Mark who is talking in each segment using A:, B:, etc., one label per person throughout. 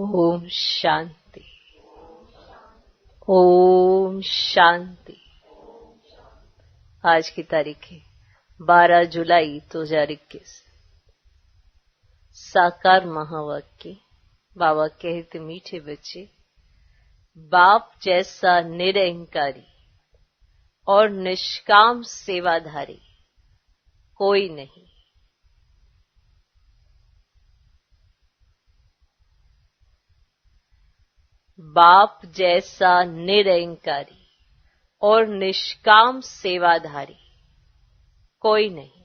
A: ओम शांति। ओम शांति। आज की तारीख है 12 जुलाई 2021। साकार महावाक्य। बाबा कहते मीठे बच्चे, बाप जैसा निरहंकारी और निष्काम सेवाधारी कोई नहीं। बाप जैसा निरहंकारी और निष्काम सेवाधारी कोई नहीं।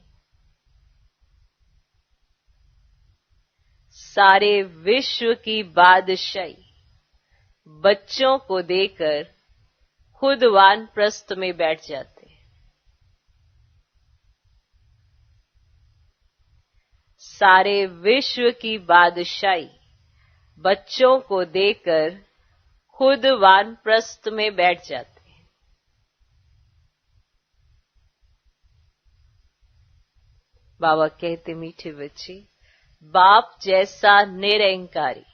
A: सारे विश्व की बादशाही बच्चों को देकर खुद वानप्रस्थ में बैठ जाते हैं। सारे विश्व की बादशाही बच्चों को देकर खुद वानप्रस्थ में बैठ जाते हैं। बाबा कहते मीठे बच्चे, बाप जैसा निरहंकारी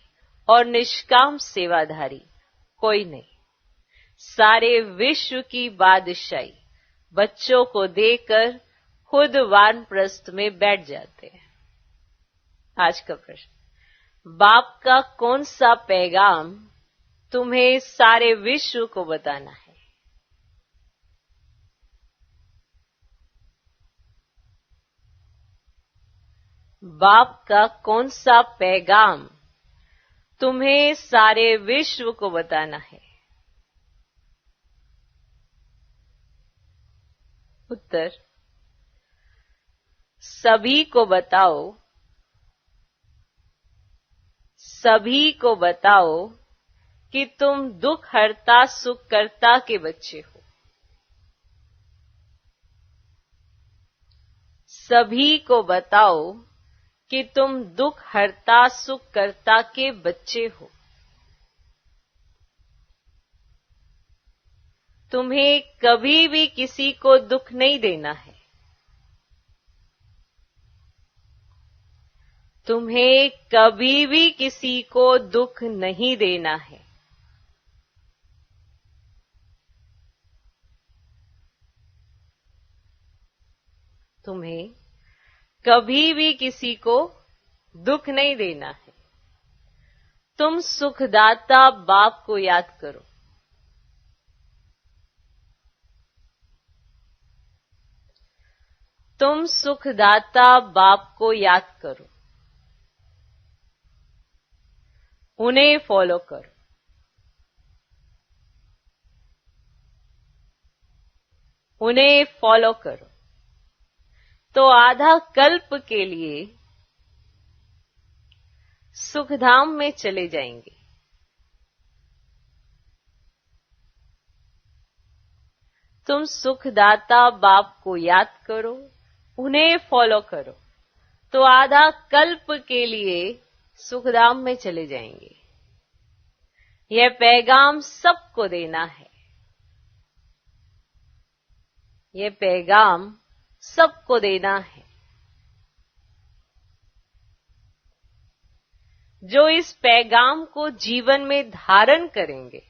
A: और निष्काम सेवाधारी कोई नहीं। सारे विश्व की बादशाही बच्चों को देकर खुद वानप्रस्थ में बैठ जाते हैं। आज का प्रश्न, बाप का कौन सा पैगाम तुम्हें सारे विश्व को बताना है? बाप का कौन सा पैगाम तुम्हें सारे विश्व को बताना है? उत्तर, सभी को बताओ, सभी को बताओ कि तुम दुख हरता सुख करता के बच्चे हो। सभी को बताओ कि तुम दुख हरता सुख करता के बच्चे हो। तुम्हें कभी भी किसी को दुख नहीं देना है। तुम्हें कभी भी किसी को दुख नहीं देना है। तुम्हें कभी भी किसी को दुख नहीं देना है। तुम सुखदाता बाप को याद करो। तुम सुखदाता बाप को याद करो। उन्हें फॉलो करो। उन्हें फॉलो करो तो आधा कल्प के लिए सुखधाम में चले जाएंगे। तुम सुखदाता बाप को याद करो, उन्हें फॉलो करो तो आधा कल्प के लिए सुखधाम में चले जाएंगे। यह पैगाम सबको देना है। यह पैगाम सबको देना है। जो इस पैगाम को जीवन में धारण करेंगे,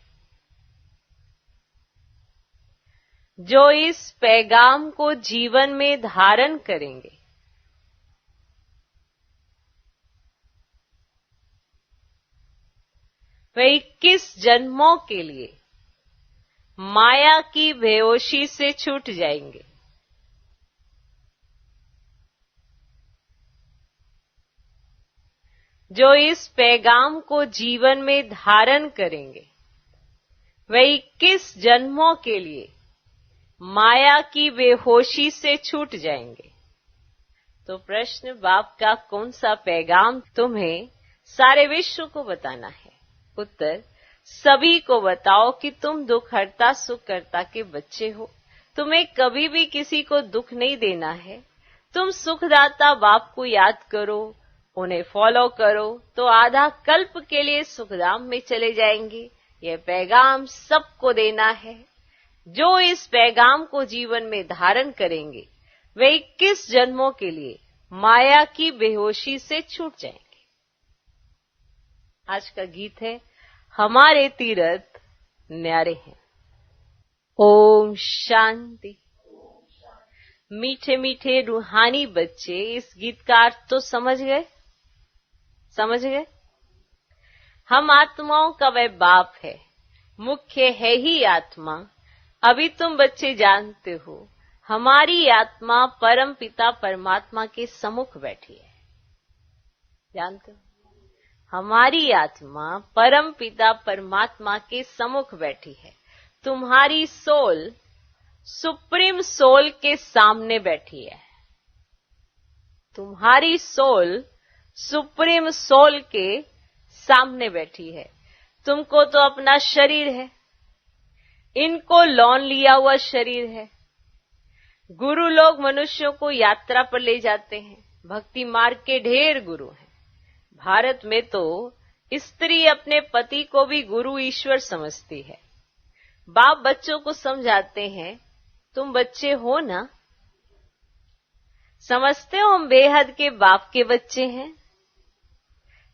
A: जो इस पैगाम को जीवन में धारण करेंगे, वे 21 जन्मों के लिए माया की बेहोशी से छूट जाएंगे। जो इस पैगाम को जीवन में धारण करेंगे, वे 21 जन्मों के लिए माया की बेहोशी से छूट जाएंगे। तो प्रश्न, बाप का कौन सा पैगाम तुम्हें सारे विश्व को बताना है? उत्तर, सभी को बताओ कि तुम दुख हरता सुख करता के बच्चे हो। तुम्हें कभी भी किसी को दुख नहीं देना है। तुम सुखदाता बाप को याद करो, उन्हें फॉलो करो तो आधा कल्प के लिए सुखधाम में चले जाएंगे। यह पैगाम सबको देना है। जो इस पैगाम को जीवन में धारण करेंगे, वे 21 जन्मों के लिए माया की बेहोशी से छूट जाएंगे। आज का गीत है हमारे तीरथ न्यारे हैं। ओम शांति। मीठे मीठे रूहानी बच्चे इस गीत का अर्थ तो समझ गए? समझ गए? हम आत्माओं का वह बाप है, मुख्य है ही आत्मा। अभी तुम बच्चे जानते हो हमारी आत्मा परम पिता परमात्मा के सम्मुख बैठी है। जानते हो हमारी आत्मा परम पिता परमात्मा के सम्मुख बैठी है। तुम्हारी सोल सुप्रीम सोल के सामने बैठी है। तुम्हारी सोल सुप्रीम सोल के सामने बैठी है। तुमको तो अपना शरीर है, इनको लोन लिया हुआ शरीर है। गुरु लोग मनुष्यों को यात्रा पर ले जाते हैं। भक्ति मार्ग के ढेर गुरु हैं। भारत में तो स्त्री अपने पति को भी गुरु ईश्वर समझती है। बाप बच्चों को समझाते हैं, तुम बच्चे हो ना, समझते हो हम बेहद के बाप के बच्चे हैं।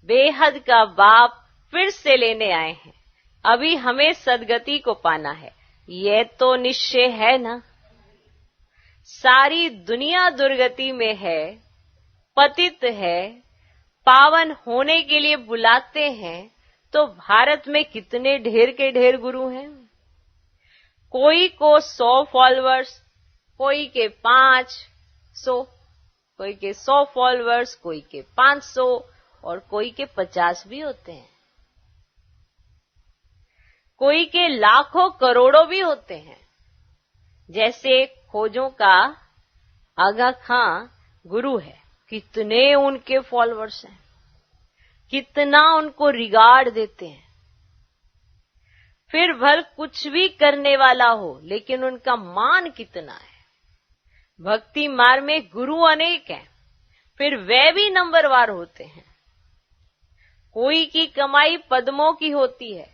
A: बेहद का बाप फिर से लेने आए हैं। अभी हमें सदगति को पाना है, ये तो निश्चय है ना। सारी दुनिया दुर्गति में है, पतित है, पावन होने के लिए बुलाते हैं। तो भारत में कितने ढेर के ढेर गुरु हैं। कोई को 100 फॉलोअर्स, कोई के 500, कोई के 100 फॉलोअर्स, कोई के 500 और कोई के 50 भी होते हैं। कोई के लाखों करोड़ों भी होते हैं। जैसे खोजों का आगा खां गुरु है, कितने उनके फॉलोअर्स हैं, कितना उनको रिगार्ड देते हैं। फिर भल कुछ भी करने वाला हो, लेकिन उनका मान कितना है। भक्ति मार्ग में गुरु अनेक हैं, फिर वे भी नंबरवार होते हैं। कोई की कमाई पद्मों की होती है,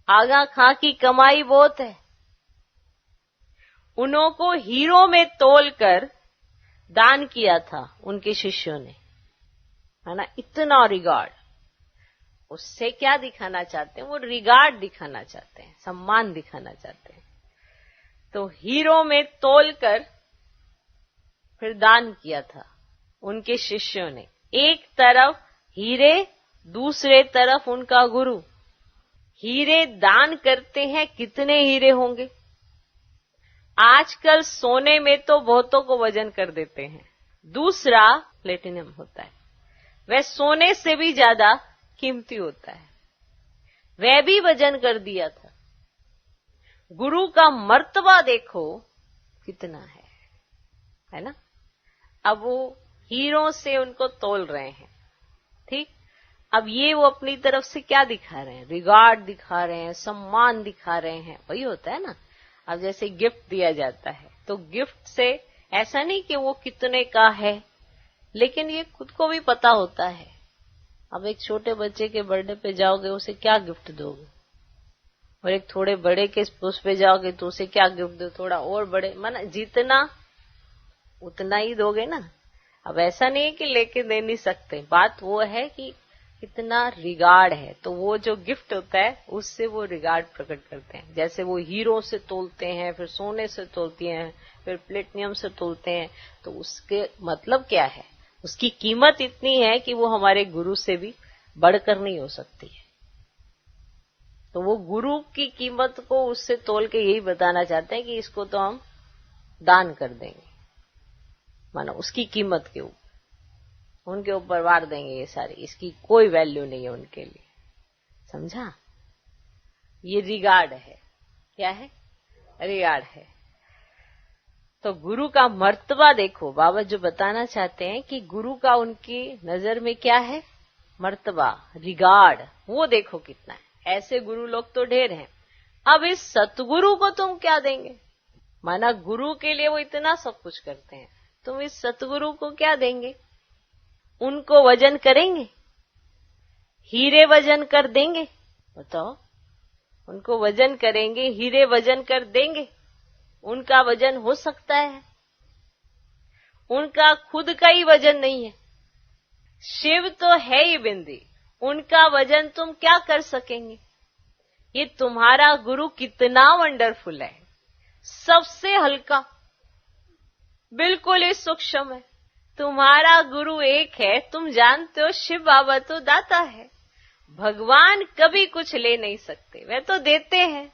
A: आगा खां की कमाई बहुत है। उन्हों को हीरो में तोलकर दान किया था उनके शिष्यों ने, है ना। इतना रिगार्ड, उससे क्या दिखाना चाहते हैं? वो रिगार्ड दिखाना चाहते हैं, सम्मान दिखाना चाहते हैं। तो हीरो में तोलकर फिर दान किया था उनके शिष्यों ने। एक तरफ हीरे, दूसरे तरफ उनका गुरु। हीरे दान करते हैं, कितने हीरे होंगे। आजकल सोने में तो बहुतों को वजन कर देते हैं। दूसरा प्लेटिनम होता है, वह सोने से भी ज्यादा कीमती होता है। वह भी वजन कर दिया था। गुरु का मर्तबा देखो कितना है ना। अब वो हीरों से उनको तोल रहे हैं, ठीक। अब ये वो अपनी तरफ से क्या दिखा रहे हैं? रिगार्ड दिखा रहे हैं, सम्मान दिखा रहे हैं। वही होता है ना। अब जैसे गिफ्ट दिया जाता है, तो गिफ्ट से ऐसा नहीं कि वो कितने का है, लेकिन ये खुद को भी पता होता है। अब एक छोटे बच्चे के बर्थडे पे जाओगे, उसे क्या गिफ्ट दोगे? और एक थोड़े बड़े के उस पे जाओगे तो उसे क्या गिफ्ट दो? थोड़ा और बड़े, माना जितना उतना ही दोगे ना। अब ऐसा नहीं है कि लेके दे नहीं सकते। बात वो है कि कितना रिगार्ड है। तो वो जो गिफ्ट होता है उससे वो रिगार्ड प्रकट करते हैं। जैसे वो हीरो से तोलते हैं, फिर सोने से तोलती हैं, फिर प्लेटिनियम से तोलते हैं। तो उसके मतलब क्या है? उसकी कीमत इतनी है कि वो हमारे गुरु से भी बढ़कर नहीं हो सकती है। तो वो गुरु की कीमत को उससे तोल के यही बताना चाहते हैं कि इसको तो हम दान कर देंगे, मानो उसकी कीमत के ऊपर, उनके ऊपर वार देंगे ये सारी। इसकी कोई वैल्यू नहीं है उनके लिए। समझा? ये रिगार्ड है। क्या है? रिगार्ड है। तो गुरु का मर्तबा देखो। बाबा जो बताना चाहते हैं कि गुरु का उनकी नजर में क्या है? मर्तबा, रिगार्ड। वो देखो कितना है। ऐसे गुरु लोग तो ढेर हैं। अब इस सतगुरु को तुम क्या देंगे? माना गुरु के लिए वो इतना सब कुछ करते हैं, तुम इस सतगुरु को क्या देंगे? उनको वजन करेंगे? हीरे वजन कर देंगे? बताओ। उनको वजन करेंगे, हीरे वजन कर देंगे? उनका वजन हो सकता है? उनका खुद का ही वजन नहीं है। शिव तो है ही बिंदी, उनका वजन तुम क्या कर सकेंगे? ये तुम्हारा गुरु कितना वंडरफुल है, सबसे हल्का, बिल्कुल ही सूक्ष्म है। तुम्हारा गुरु एक है। तुम जानते हो शिव बाबा तो दाता है, भगवान कभी कुछ ले नहीं सकते, वे तो देते हैं।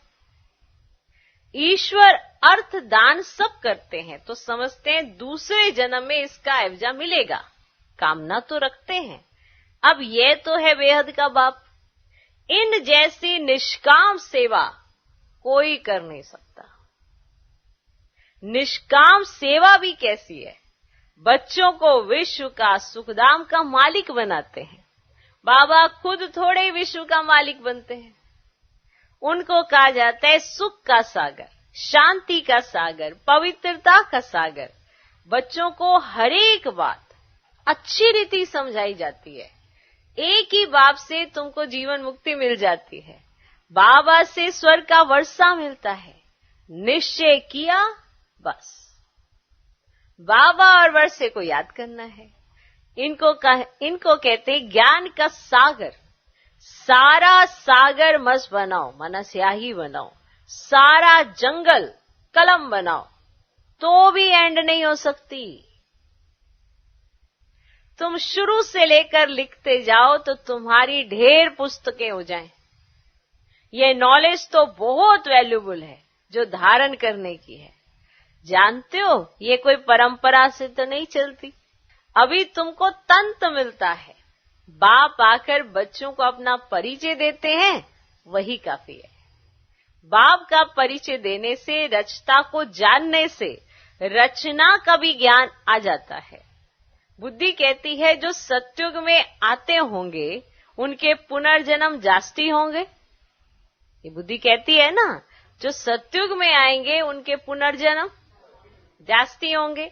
A: ईश्वर अर्थ दान सब करते हैं, तो समझते हैं दूसरे जन्म में इसका एवजा मिलेगा, कामना तो रखते हैं। अब ये तो है बेहद का बाप। इन जैसी निष्काम सेवा कोई कर नहीं सकता। निष्काम सेवा भी कैसी है? बच्चों को विश्व का सुखधाम का मालिक बनाते हैं। बाबा खुद थोड़े विश्व का मालिक बनते हैं। उनको कहा जाता है सुख का सागर, शांति का सागर, पवित्रता का सागर। बच्चों को हर एक बात अच्छी रीति समझाई जाती है। एक ही बाप से तुमको जीवन मुक्ति मिल जाती है, बाबा से स्वर्ग का वर्षा मिलता है। निश्चय किया बस, बाबा और वर्षे को याद करना है। इनको कहते ज्ञान का सागर। सारा सागर मस बनाओ, माना स्याही बनाओ, सारा जंगल कलम बनाओ, तो भी एंड नहीं हो सकती। तुम शुरू से लेकर लिखते जाओ तो तुम्हारी ढेर पुस्तकें हो जाएं। ये नॉलेज तो बहुत वैल्यूबल है जो धारण करने की है। जानते हो ये कोई परंपरा से तो नहीं चलती। अभी तुमको तंत्र मिलता है, बाप आकर बच्चों को अपना परिचय देते हैं, वही काफी है। बाप का परिचय देने से, रचता को जानने से रचना का भी ज्ञान आ जाता है। बुद्धि कहती है जो सतयुग में आते होंगे उनके पुनर्जन्म जास्ती होंगे। ये बुद्धि कहती है ना, जो सतयुग में आएंगे उनके पुनर्जन्म जास्ती होंगे।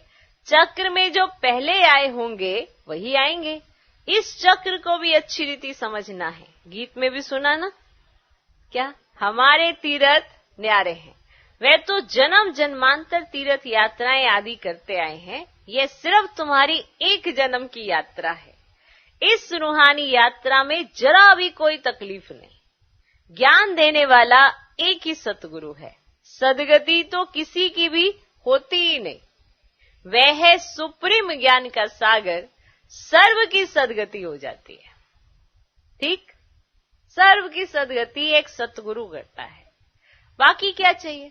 A: चक्र में जो पहले आए होंगे वही आएंगे। इस चक्र को भी अच्छी रीति समझना है। गीत में भी सुना ना, क्या हमारे तीर्थ न्यारे हैं। वे तो जन्म जन्मांतर तीर्थ यात्राएं आदि करते आए हैं। ये सिर्फ तुम्हारी एक जन्म की यात्रा है। इस रूहानी यात्रा में जरा भी कोई तकलीफ नहीं। ज्ञान देने वाला एक ही सतगुरु है। सदगति तो किसी की भी होती ही नहीं। वह है सुप्रीम ज्ञान का सागर, सर्व की सदगति हो जाती है। ठीक, सर्व की सदगति एक सतगुरु करता है। बाकी क्या चाहिए?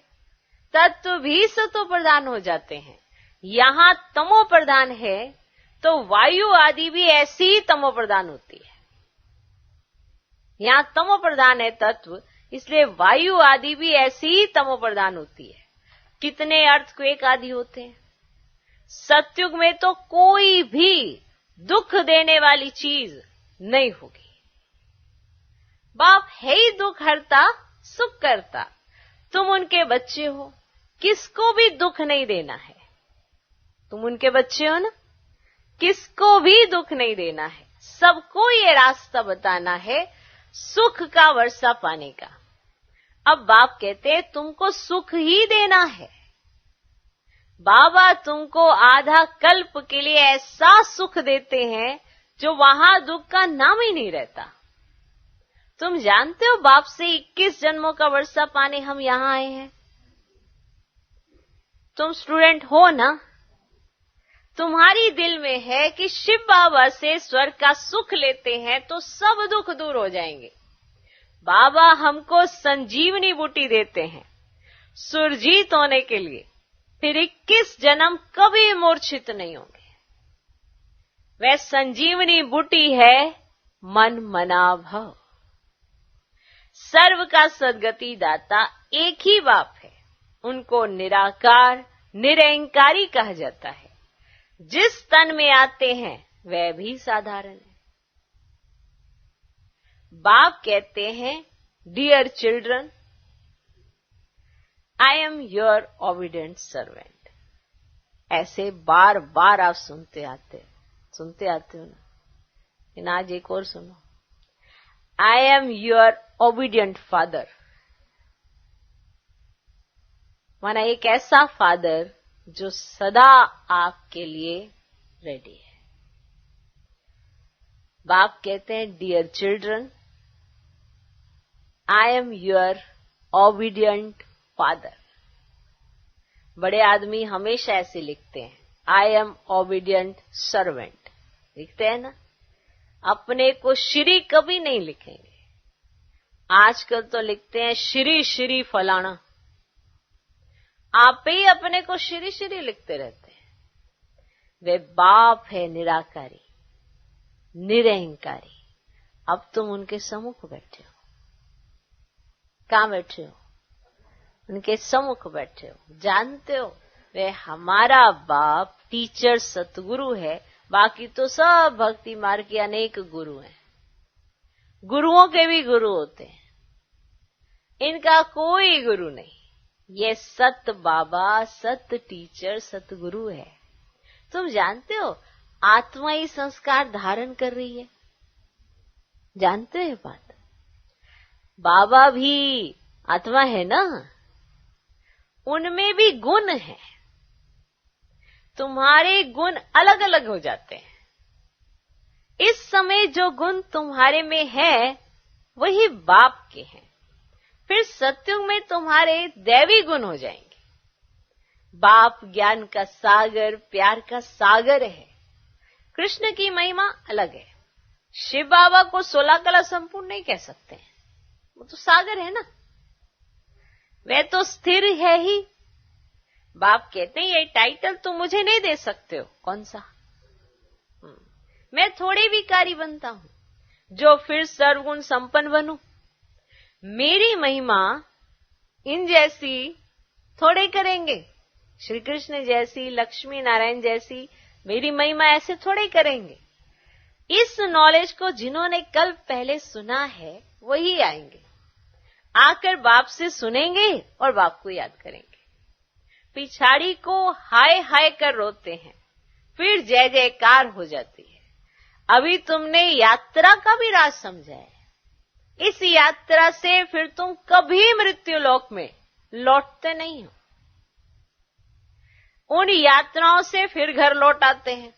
A: तत्व भी सतो प्रधान हो जाते हैं। यहाँ तमो प्रधान है तो वायु आदि भी ऐसी ही तमो प्रधान होती है। यहाँ तमो प्रधान है तत्व, इसलिए वायु आदि भी ऐसी ही तमो प्रधान होती है। कितने अर्थक्वेक आदि होते हैं। सतयुग में तो कोई भी दुख देने वाली चीज नहीं होगी। बाप है ही दुख हरता, सुख करता। तुम उनके बच्चे हो, किसको भी दुख नहीं देना है। तुम उनके बच्चे हो ना, किसको भी दुख नहीं देना है। सबको ये रास्ता बताना है सुख का वर्षा पाने का। अब बाप कहते हैं तुमको सुख ही देना है। बाबा तुमको आधा कल्प के लिए ऐसा सुख देते हैं जो वहां दुख का नाम ही नहीं रहता। तुम जानते हो बाप से 21 जन्मों का वर्षा पाने हम यहां आए हैं। तुम स्टूडेंट हो ना, तुम्हारी दिल में है कि शिव बाबा से स्वर्ग का सुख लेते हैं तो सब दुख दूर हो जाएंगे। बाबा हमको संजीवनी बूटी देते हैं सुरजीत होने के लिए। फिर 21 जन्म कभी मूर्छित नहीं होंगे। वह संजीवनी बूटी है मन मना भव। सर्व का सदगति दाता एक ही बाप है। उनको निराकार निरंकारी कहा जाता है। जिस तन में आते हैं वह भी साधारण है। बाप कहते हैं dear children, I am your obedient servant. ऐसे बार बार आप सुनते आते हो ना। लेकिन आज एक और सुनो, आई एम योर ओबीडिएंट फादर। माना एक ऐसा फादर जो सदा आपके लिए रेडी है। बाप कहते हैं, dear children, I am your obedient father. बड़े आदमी हमेशा ऐसे लिखते हैं, आई एम ओबीडियंट सर्वेंट, लिखते हैं ना। अपने को श्री कभी नहीं लिखेंगे। आजकल तो लिखते हैं श्री श्री फलाना। आप ही अपने को श्री श्री लिखते रहते हैं। वे बाप है निराकारी, निरहंकारी। अब तुम उनके सम्मुख बैठे हो। कहां बैठे हो? उनके सम्मुख बैठे हो। जानते हो वे हमारा बाप टीचर सतगुरु है। बाकी तो सब भक्ति मार्ग के अनेक गुरु हैं। गुरुओं के भी गुरु होते हैं, इनका कोई गुरु नहीं। ये सत बाबा, सत टीचर, सतगुरु है। तुम जानते हो आत्मा ही संस्कार धारण कर रही है। जानते हो बात? बाबा भी आत्मा है ना, उनमें भी गुण है। तुम्हारे गुण अलग अलग हो जाते हैं। इस समय जो गुण तुम्हारे में है वही बाप के हैं। फिर सत्युग में तुम्हारे दैवी गुण हो जाएंगे। बाप ज्ञान का सागर, प्यार का सागर है। कृष्ण की महिमा अलग है। शिव बाबा को 16 कला संपूर्ण नहीं कह सकते हैं, वो तो सागर है ना। वह तो स्थिर है ही। बाप कहते हैं ये टाइटल तुम मुझे नहीं दे सकते हो। कौन सा? मैं थोड़ी विकारी बनता हूं जो फिर सर्वगुण संपन्न बनूं। मेरी महिमा इन जैसी थोड़े करेंगे। श्री कृष्ण जैसी, लक्ष्मी नारायण जैसी मेरी महिमा ऐसे थोड़े करेंगे। इस नॉलेज को जिन्होंने कल पहले सुना है वही आएंगे, आकर बाप से सुनेंगे और बाप को याद करेंगे। पिछाड़ी को हाय हाय कर रोते हैं, फिर जय जयकार हो जाती है। अभी तुमने यात्रा का भी राज समझा है। इस यात्रा से फिर तुम कभी मृत्यु लोक में लौटते नहीं हो। उन यात्राओं से फिर घर लौट आते हैं।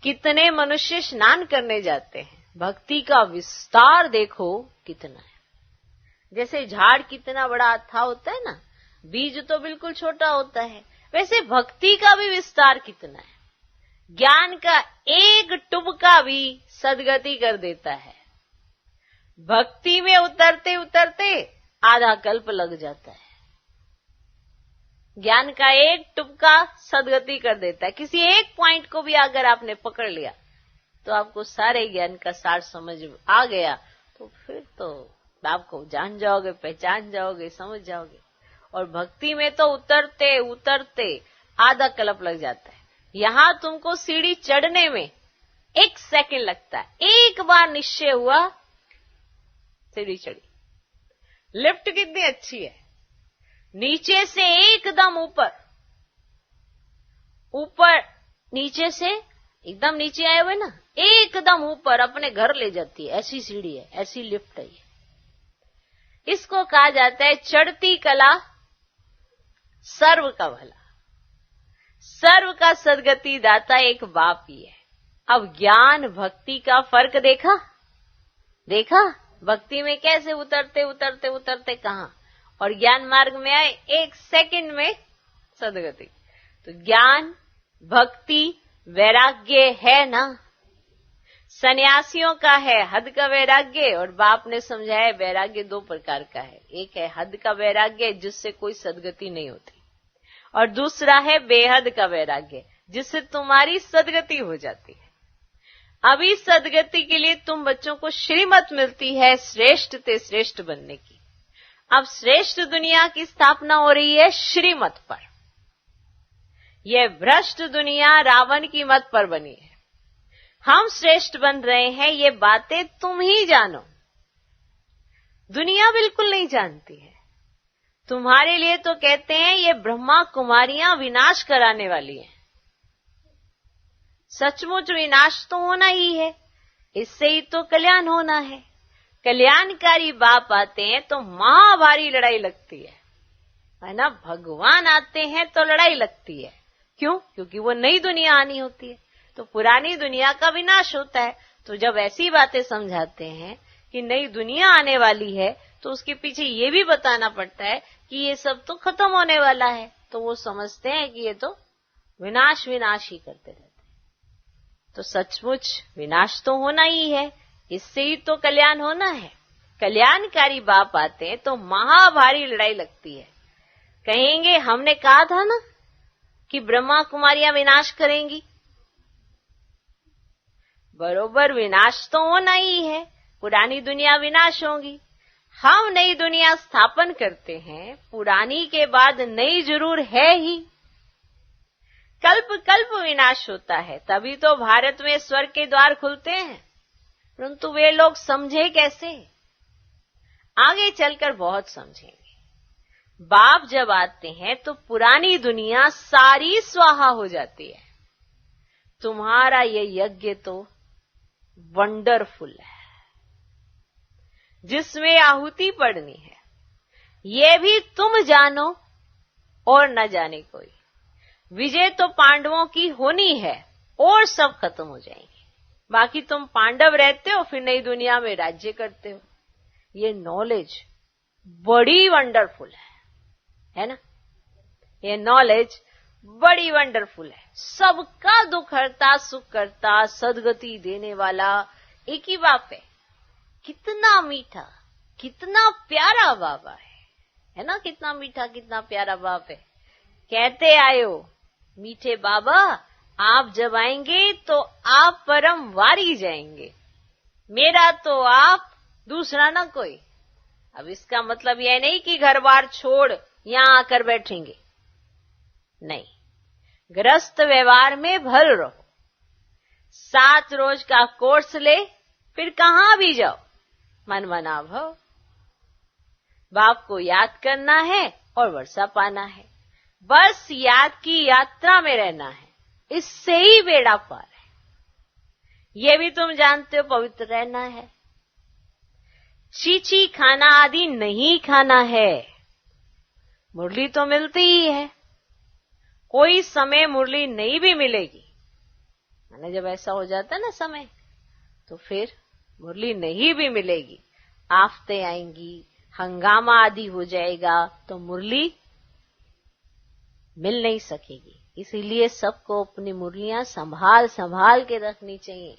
A: कितने मनुष्य स्नान करने जाते हैं। भक्ति का विस्तार देखो कितना है। जैसे झाड़ कितना बड़ा अथाह होता है ना, बीज तो बिल्कुल छोटा होता है, वैसे भक्ति का भी विस्तार कितना है। ज्ञान का एक टुबका भी सदगति कर देता है। भक्ति में उतरते उतरते आधा कल्प लग जाता है। ज्ञान का एक टुबका सदगति कर देता है। किसी एक पॉइंट को भी अगर आपने पकड़ लिया तो आपको सारे ज्ञान का सार समझ आ गया, तो फिर तो आपको जान जाओगे, पहचान जाओगे, समझ जाओगे। और भक्ति में तो उतरते उतरते आधा कल्प लग जाता है। यहां तुमको सीढ़ी चढ़ने में 1 सेकंड लगता है। एक बार निश्चय हुआ, सीढ़ी चढ़ी। लिफ्ट कितनी अच्छी है, नीचे से एकदम ऊपर, ऊपर नीचे से एकदम नीचे आए हुए ना, एकदम ऊपर अपने घर ले जाती है। ऐसी सीढ़ी है, ऐसी लिफ्ट है ये। इसको कहा जाता है चढ़ती कला सर्व का भला। सर्व का सदगति दाता एक बाप ही है। अब ज्ञान भक्ति का फर्क देखा? देखा भक्ति में कैसे उतरते उतरते उतरते कहां, और ज्ञान मार्ग में आए 1 सेकंड में सदगति। तो ज्ञान, भक्ति, वैराग्य है ना। सन्यासियों का है हद का वैराग्य, और बाप ने समझाया वैराग्य 2 प्रकार का है। एक है हद का वैराग्य जिससे कोई सदगति नहीं होती, और दूसरा है बेहद का वैराग्य जिससे तुम्हारी सदगति हो जाती है। अभी सदगति के लिए तुम बच्चों को श्रीमत मिलती है श्रेष्ठ ते श्रेष्ठ बनने की। अब श्रेष्ठ दुनिया की स्थापना हो रही है श्रीमत पर। यह भ्रष्ट दुनिया रावण की मत पर बनी है। हम श्रेष्ठ बन रहे हैं, ये बातें तुम ही जानो, दुनिया बिल्कुल नहीं जानती है। तुम्हारे लिए तो कहते हैं ये ब्रह्मा कुमारियां विनाश कराने वाली हैं। सचमुच विनाश तो होना ही है, इससे ही तो कल्याण होना है। कल्याणकारी बाप आते हैं तो महाभारी लड़ाई लगती है ना। भगवान आते हैं तो लड़ाई लगती है। क्यों? क्योंकि वो नई दुनिया आनी होती है, तो पुरानी दुनिया का विनाश होता है। तो जब ऐसी बातें समझाते हैं कि नई दुनिया आने वाली है, तो उसके पीछे ये भी बताना पड़ता है कि ये सब तो खत्म होने वाला है। तो वो समझते हैं कि ये तो विनाश विनाश ही करते रहते हैं। तो सचमुच विनाश तो होना ही है, इससे ही तो कल्याण होना है। कल्याणकारी बाप आते हैं तो महाभारी लड़ाई लगती है। कहेंगे हमने कहा था ना कि ब्रह्मा कुमारियां विनाश करेंगी। बरोबर विनाश तो होना ही है, पुरानी दुनिया विनाश होगी। हम नई दुनिया स्थापन करते हैं, पुरानी के बाद नई जरूर है ही। कल्प कल्प विनाश होता है, तभी तो भारत में स्वर्ग के द्वार खुलते हैं। परंतु वे लोग समझे कैसे? आगे चलकर बहुत समझेंगे। बाप जब आते हैं तो पुरानी दुनिया सारी स्वाहा हो जाती है। तुम्हारा ये यज्ञ तो वंडरफुल है, जिसमें आहुति पड़नी है, ये भी तुम जानो और न जाने कोई। विजय तो पांडवों की होनी है और सब खत्म हो जाएंगे। बाकी तुम पांडव रहते हो, फिर नई दुनिया में राज्य करते हो। ये नॉलेज बड़ी वंडरफुल है ना? ये नॉलेज बड़ी वंडरफुल है। सबका दुख हरता, सुख करता, सदगति देने वाला एक ही बाप है। कितना मीठा, कितना प्यारा बाबा है ना? कितना मीठा, कितना प्यारा बाप है। कहते आयो मीठे बाबा, आप जब आएंगे तो आप परम वारी जाएंगे, मेरा तो आप, दूसरा ना कोई। अब इसका मतलब यह नहीं कि घर बार छोड़ यहां आकर बैठेंगे, नहीं। गृहस्थ व्यवहार में भल रहो, 7 रोज का कोर्स ले, फिर कहां भी जाओ, मन मना भव। बाप को याद करना है और वर्षा पाना है, बस याद की यात्रा में रहना है, इससे ही बेड़ा पार है। ये भी तुम जानते हो, पवित्र रहना है, चीची खाना आदि नहीं खाना है। मुरली तो मिलती ही है, कोई समय मुरली नहीं भी मिलेगी। माने जब ऐसा हो जाता है ना समय, तो फिर मुरली नहीं भी मिलेगी, आफतें आएंगी, हंगामा आदि हो जाएगा, तो मुरली मिल नहीं सकेगी। इसीलिए सबको अपनी मुरलियां संभाल संभाल के रखनी चाहिए।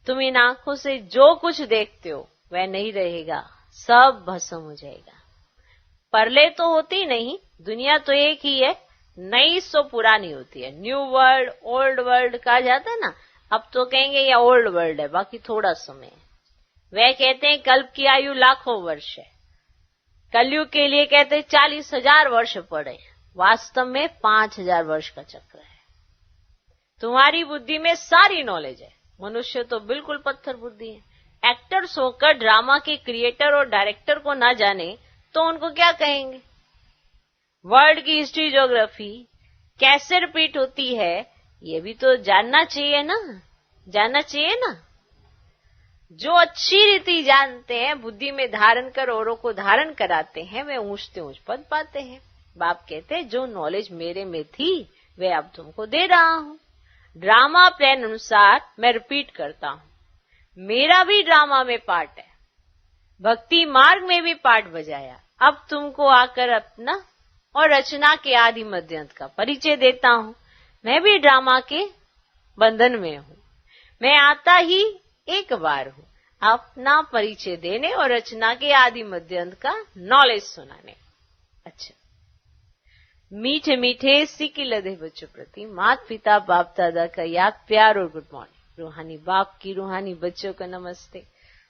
A: तुम इन आंखों से जो कुछ देखते हो वह नहीं रहेगा, सब भस्म हो जाएगा। परले तो होती नहीं, दुनिया तो एक ही है, नई सो पुरानी होती है। न्यू वर्ल्ड, ओल्ड वर्ल्ड कहा जाता है ना। अब तो कहेंगे यह ओल्ड वर्ल्ड है, बाकी थोड़ा समय है। वह कहते हैं कल्प की आयु लाखों वर्ष है, कलयुग के लिए कहते हैं 40,000 वर्ष पड़े, वास्तव में 5,000 वर्ष का चक्र है। तुम्हारी बुद्धि में सारी नॉलेज है, मनुष्य तो बिल्कुल पत्थर बुद्धि है। एक्टर्स होकर ड्रामा के क्रिएटर और डायरेक्टर को ना जाने तो उनको क्या कहेंगे? वर्ल्ड की हिस्ट्री, ज्योग्राफी कैसे रिपीट होती है, ये भी तो जानना चाहिए ना, जानना चाहिए ना। जो अच्छी रीति जानते हैं, बुद्धि में धारण कर औरों को धारण कराते हैं, वे ऊंच से ऊंच पद पाते हैं। बाप कहते हैं जो नॉलेज मेरे में थी वह अब तुमको दे रहा हूं। ड्रामा प्लान अनुसार मैं रिपीट करता हूं, मेरा भी ड्रामा में पार्ट है, भक्ति मार्ग में भी पार्ट बजाया। अब तुमको आकर अपना और रचना के आदि मध्यांत का परिचय देता हूं। मैं भी ड्रामा के बंधन में हूं, मैं आता ही एक बार हूं अपना परिचय देने और रचना के आदि मध्यांत का नॉलेज सुनाने। अच्छा, मीठे मीठे सिक्के लदे बच्चों प्रति माता पिता बाप दादा का याद, प्यार और गुड मॉर्निंग। रूहानी बाप की रूहानी बच्चों को नमस्ते।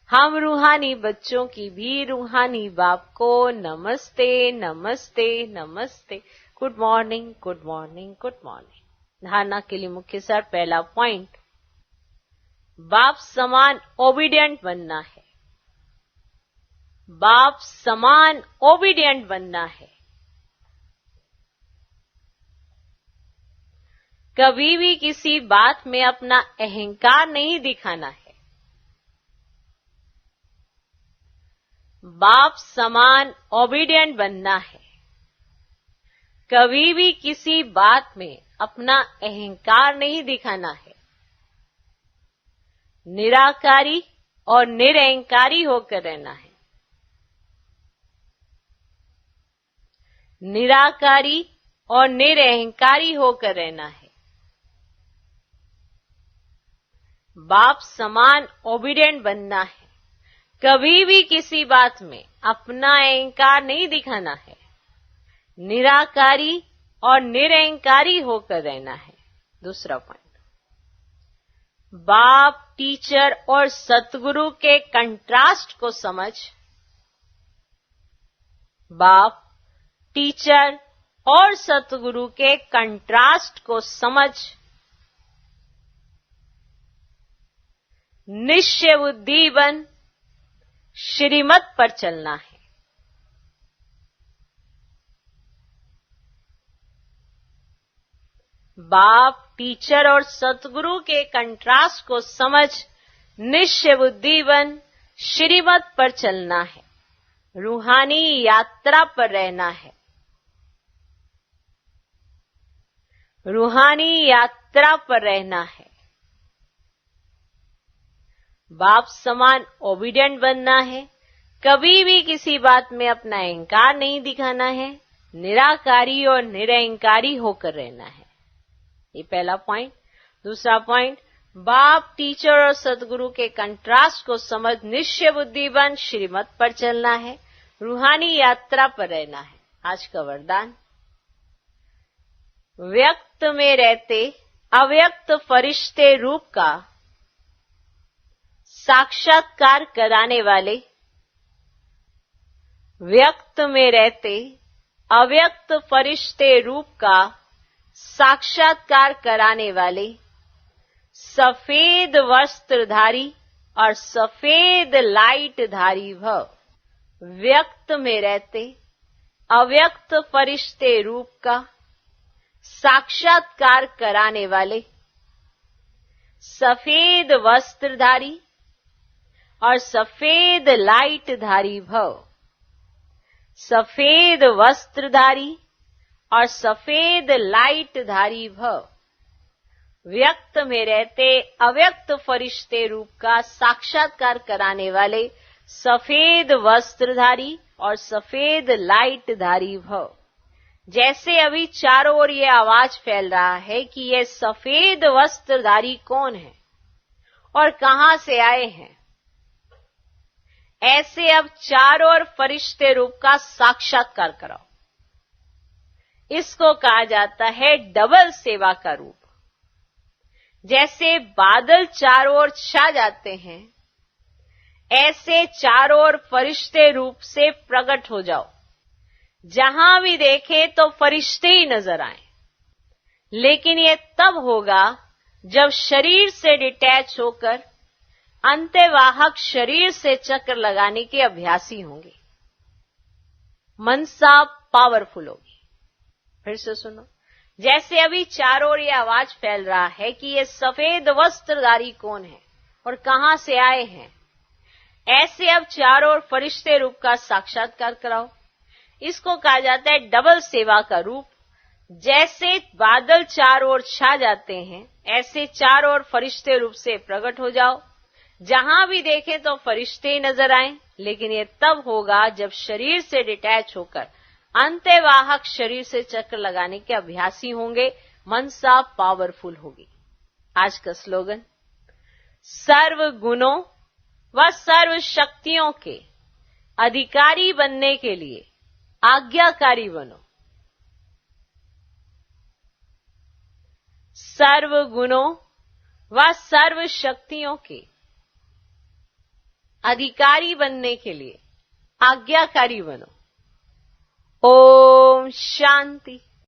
A: हम रूहानी बच्चों की भी रूहानी बाप को नमस्ते नमस्ते नमस्ते। Good morning good morning good morning. धारणा के लिए मुख्य सार, पहला पॉइंट, बाप समान ओबीडियंट बनना है। बाप समान ओबीडियंट बनना है। कभी भी किसी बात में अपना अहंकार नहीं दिखाना है। बाप समान ओबीडियंट बनना है। कभी भी किसी बात में अपना अहंकार नहीं दिखाना है। निराकारी और निरहंकारी होकर रहना है। निराकारी और निरहंकारी होकर रहना है। बाप समान ओबीडिएंट बनना है। कभी भी किसी बात में अपना अहंकार नहीं दिखाना है। निराकारी और निरहंकारी होकर रहना है। दूसरा पॉइंट, बाप, टीचर और सतगुरु के कंट्रास्ट को समझ। बाप, टीचर और सतगुरु के कंट्रास्ट को समझ निश्चय बुद्धि बन श्रीमत पर चलना है। बाप, टीचर और सतगुरु के कंट्रास्ट को समझ निश्चय बुद्धि बन श्रीमत पर चलना है। रूहानी यात्रा पर रहना है। रूहानी यात्रा पर रहना है। बाप समान ओबीडिएंट बनना है। कभी भी किसी बात में अपना अहंकार नहीं दिखाना है। निराकारी और निरहंकारी होकर रहना है। ये पहला पॉइंट। दूसरा पॉइंट, बाप, टीचर और सतगुरु के कंट्रास्ट को समझ निश्चय बुद्धि बन श्रीमत पर चलना है। रूहानी यात्रा पर रहना है। आज का वरदान, व्यक्त में रहते अव्यक्त फरिश्ते रूप का साक्षात्कार कराने वाले, व्यक्त में रहते अव्यक्त फरिश्ते रूप का साक्षात्कार कराने वाले, सफेद वस्त्रधारी और सफेद लाइटधारी भव। व्यक्त में रहते अव्यक्त फरिश्ते रूप का साक्षात्कार कराने वाले, सफेद वस्त्रधारी और सफेद लाइटधारी भव। सफेद वस्त्रधारी और सफेद लाइटधारी भव। व्यक्त में रहते अव्यक्त फरिश्ते रूप का साक्षात्कार कराने वाले, सफेद वस्त्रधारी और सफेद लाइटधारी भव। जैसे अभी चारों ओर ये आवाज फैल रहा है कि ये सफेद वस्त्रधारी कौन है और कहां से आए हैं, ऐसे अब चारों ओर फरिश्ते रूप का साक्षात्कार कराओ। इसको कहा जाता है डबल सेवा का रूप। जैसे बादल चारों ओर छा जाते हैं, ऐसे चारों ओर फरिश्ते रूप से प्रकट हो जाओ। जहां भी देखे तो फरिश्ते ही नजर आए। लेकिन ये तब होगा जब शरीर से डिटैच होकर अंत्यवाहक शरीर से चक्र लगाने के अभ्यासी होंगे। मनसा पावरफुल होगी। फिर से सुनो, जैसे अभी चारों ओर ये आवाज फैल रहा है कि ये सफेद वस्त्रधारी कौन है और कहां से आए हैं, ऐसे अब चारों ओर फरिश्ते रूप का साक्षात्कार कराओ। इसको कहा जाता है डबल सेवा का रूप। जैसे बादल चारों ओर छा जाते हैं, ऐसे चारों ओर फरिश्ते रूप से प्रकट हो जाओ। जहां भी देखें तो फरिश्ते ही नजर आए। लेकिन ये तब होगा जब शरीर से डिटैच होकर अंत्यवाहक शरीर से चक्र लगाने के अभ्यासी होंगे। मनसा पावरफुल होगी। आज का स्लोगन, सर्व गुणों व सर्व शक्तियों के अधिकारी बनने के लिए आज्ञाकारी बनो। सर्व गुणों व सर्व शक्तियों के अधिकारी बनने के लिए आज्ञाकारी बनो। ओम शांति।